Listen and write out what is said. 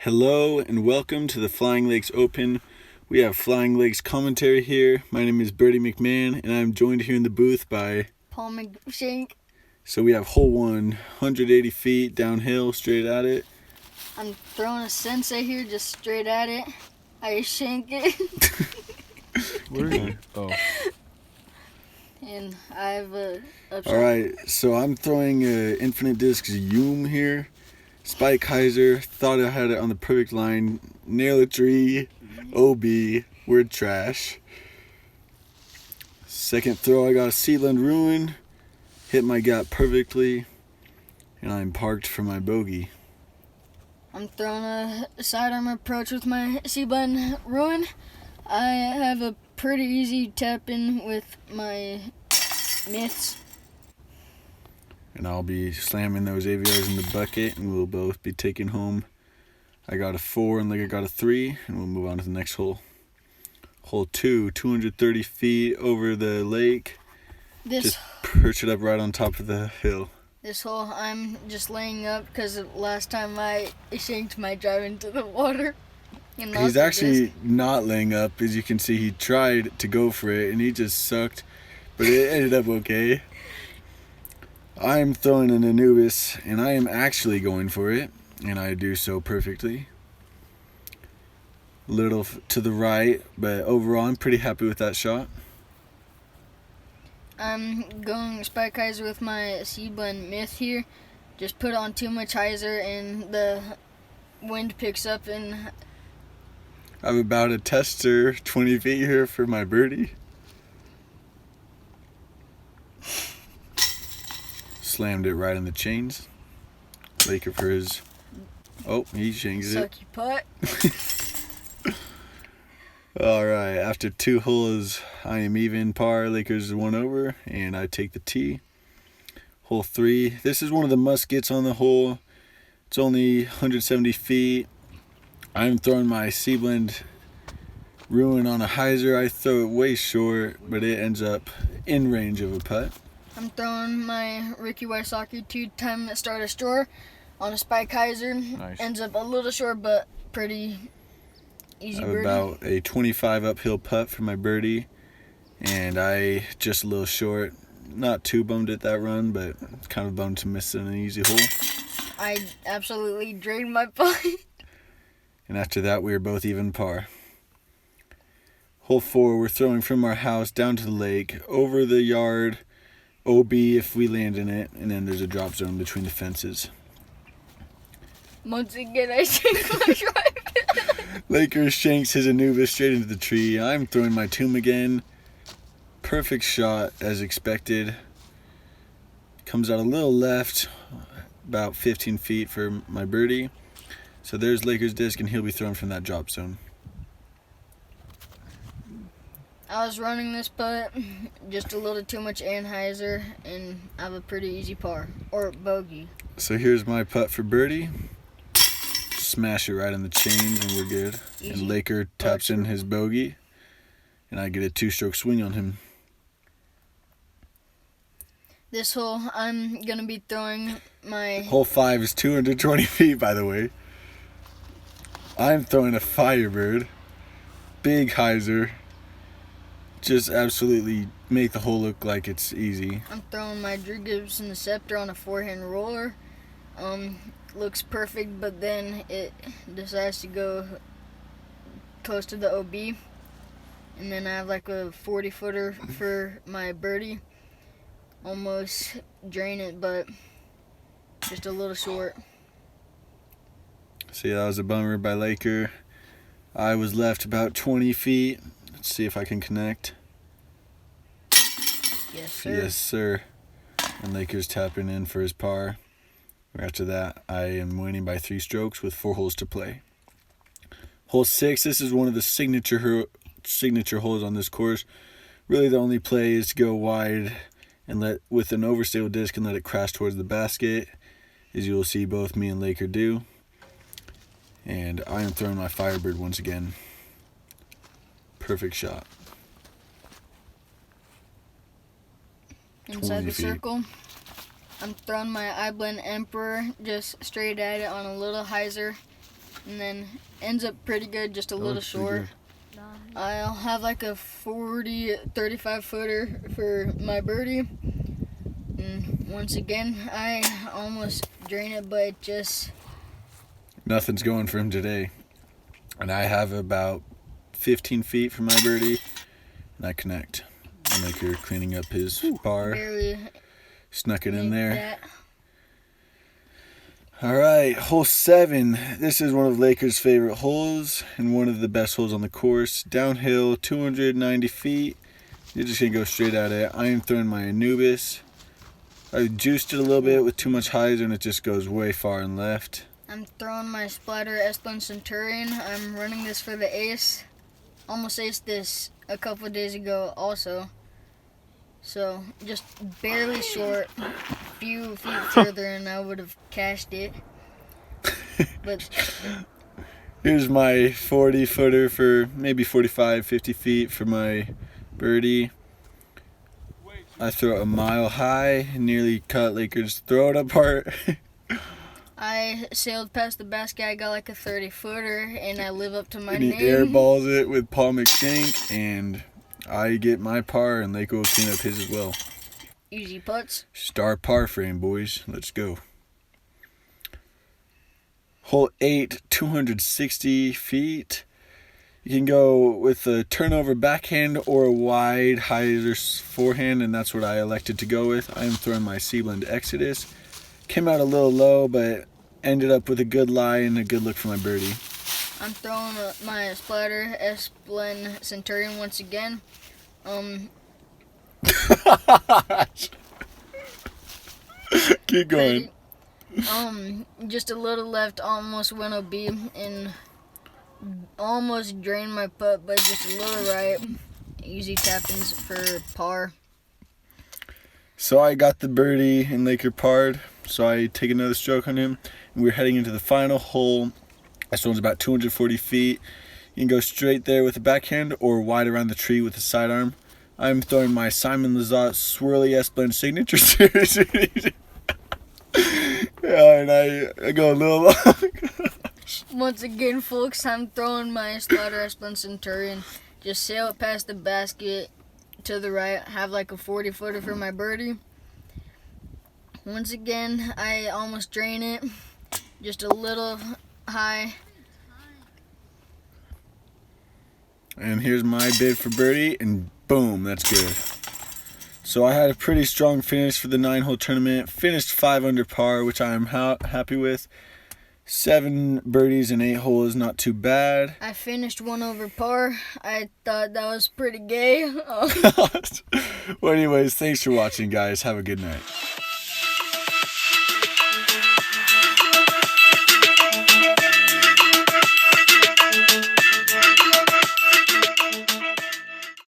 Hello and welcome to the Flying Lakes Open. We have Flying Lakes commentary here. My name is Birdie McMahon and I'm joined here in the booth by McShank. So we have hole 180 feet downhill, straight at it. I'm throwing a sensei here just straight at it. I shank it. Where are you? Oh. And I have a upshot. Alright, so I'm throwing Infinite Discs Yum here. Spike Heiser, thought I had it on the perfect line. Nail a tree, OB, word trash. Second throw, I got a Sealand Ruin. Hit my gap perfectly. And I'm parked for my bogey. I'm throwing a sidearm approach with my C-button Ruin. I have a pretty easy tap in with my myths. And I'll be slamming those AVRs in the bucket, and we'll both be taking home. I got a 4 and Laker got a 3, and we'll move on to the next hole. Hole 2, 230 feet over the lake. Just perch it up right on top of the hill. This hole, I'm just laying up because last time I shanked my drive into the water. He's actually not laying up. As you can see, he tried to go for it, and he just sucked, but it ended up okay. I'm throwing an Anubis, and I am actually going for it, and I do so perfectly. A little to the right, but overall I'm pretty happy with that shot. I'm going Spike Heiser with my C-button Myth here. Just put on too much Heiser and the wind picks up, and I'm about a tester 20 feet here for my birdie. Slammed it right in the chains. Laker for his... Oh, he shanks it. Sucky putt. Alright, after 2 holes, I am even par. Lakers 1 over, and I take the tee. Hole 3. This is one of the must-gets on the hole. It's only 170 feet. I'm throwing my Sealand Ruin on a Heiser. I throw it way short, but it ends up in range of a putt. I'm throwing my Ricky Wysocki 2-time Stardust Drawer on a Spike Heiser. Nice. Ends up a little short, but pretty easy birdie. About a 25 uphill putt for my birdie, and I just a little short. Not too bummed at that run, but kind of bummed to miss an easy hole. I absolutely drained my putt. And after that, we were both even par. Hole 4, we're throwing from our house down to the lake, over the yard, OB if we land in it, and then there's a drop zone between the fences. Once again, I shank my drive. Lakers shanks his Anubis straight into the tree. I'm throwing my Tomb again. Perfect shot as expected. Comes out a little left, about 15 feet for my birdie. So there's Lakers disc, and he'll be thrown from that drop zone. I was running this putt, just a little too much Anheuser, and I have a pretty easy par, or bogey. So here's my putt for birdie. Smash it right in the chains, and we're good. Easy. And Laker taps in his bogey, and I get a 2-stroke swing on him. This hole, I'm going to be throwing my... Hole 5 is 220 feet, by the way. I'm throwing a Firebird. Big Heiser. Just absolutely make the hole look like it's easy. I'm throwing my Drew Gibson Scepter on a forehand roller. Looks perfect, but then it decides to go close to the OB. And then I have like a 40-footer for my birdie. Almost drain it, but just a little short. See, that was a bummer by Laker. I was left about 20 feet. Let's see if I can connect. Yes, sir. Yes, sir. And Lakers tapping in for his par. After that, I am winning by 3 strokes with 4 holes to play. Hole 6, this is one of the signature holes on this course. Really the only play is to go wide and with an overstable disc and let it crash towards the basket, as you will see both me and Laker do. And I am throwing my Firebird once again. Perfect shot. Inside the circle, I'm throwing my iBlend Emperor just straight at it on a little Heiser. and then ends up pretty good, just a little short. I'll have like a 35 footer for my birdie. And once again, I almost drain it, but just nothing's going for him today. And I have about 15 feet for my birdie, and I connect. Laker cleaning up his par. barely Snuck it in make there. that. All right, hole 7. This is one of Laker's favorite holes and one of the best holes on the course. Downhill, 290 feet. You're just going to go straight at it. I am throwing my Anubis. I juiced it a little bit with too much hyzer, and it just goes way far and left. I'm throwing my Splatter S-Blend Centurion. I'm running this for the ace. Almost aced this a couple of days ago also. So, just barely short. Few feet further and I would have cashed it. But Here's my 40 footer for maybe 45, 50 feet for my birdie. I throw it a mile high, nearly cut Laker's throat apart. I sailed past the basket. I got like a 30 footer and I live up to my And he name. airballs it with Paul McShank, and I get my par, and Laker will clean up his as well. Easy putts. Star par frame, boys. Let's go. Hole 8, 260 feet. You can go with a turnover backhand or a wide hyzer forehand, and that's what I elected to go with. I am throwing my Seablend Exodus. Came out a little low, but ended up with a good lie and a good look for my birdie. I'm throwing my Splatter S-Blend Centurion once again. Keep going. Just a little left, almost went OB and almost drained my putt, but just a little right. Easy tap-ins for par. So I got the birdie and Laker parred. So I take another stroke on him, and we're heading into the final hole. This one's about 240 feet. You can go straight there with a backhand or wide around the tree with a sidearm. I'm throwing my Simon Lizotte Swirly S-Blend Signature Series. Yeah, and I go a little long. Once again, folks, I'm throwing my Splatter S-Blend Centurion. Just sail it past the basket to the right. Have like a 40 footer for my birdie. Once again, I almost drain it. Just a little high. And here's my bid for birdie, and boom, that's good. So I had a pretty strong finish for the 9-hole tournament. Finished 5 under par, which I am happy with. 7 birdies and 8 holes, not too bad. I finished 1 over par. I thought that was pretty gay. Well, anyways, thanks for watching, guys. Have a good night.